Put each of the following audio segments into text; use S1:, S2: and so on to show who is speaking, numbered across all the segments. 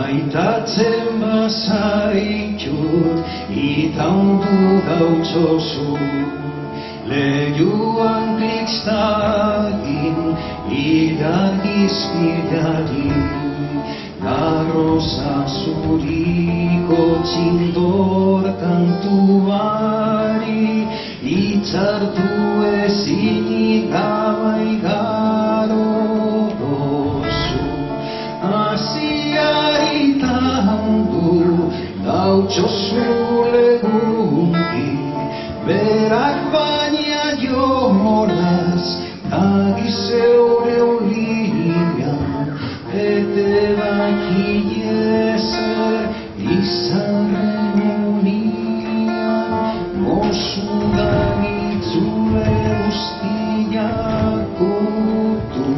S1: Maitatzen bazaitut, itaundu gautzozu, lehiuan kristagin, ilargizpilari, garroza zuriko txindor kantuari, itzartu ezinik gabaigaro dozu, asiari taundu gautzozu legunki, berak baina jolaz, tagizeure olian, ete bakiezer izarren unian, mozu danitzue guztiak utuki.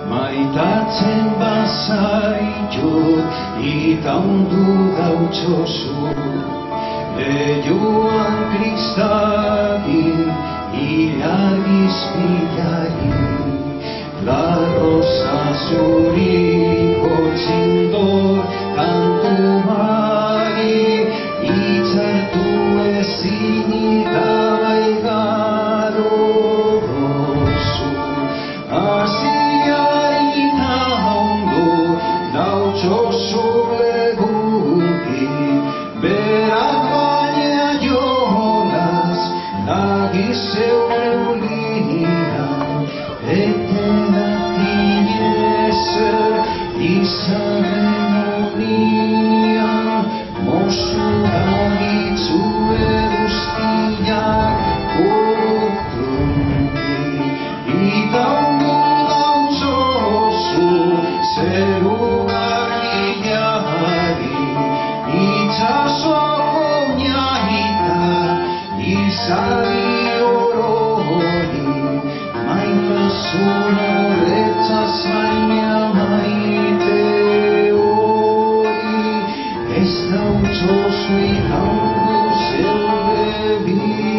S1: Maitatzen bazaitut, itaundu gautzozu, lehiuan kristagin, ilargizpilari, garroza zuriko txindor kantuari, itzartu ezinik gabaigaro dozu, gautzozu legunki, berak baina jolaz, dagizeure olian, ete dakiezer izarren unian, mozu danitzue guztiak urtunki, itaundu gautzozu, zeru izari orori, maitasuna horretzaz baina maite hori, ez gautzozu itaundu zeure bi.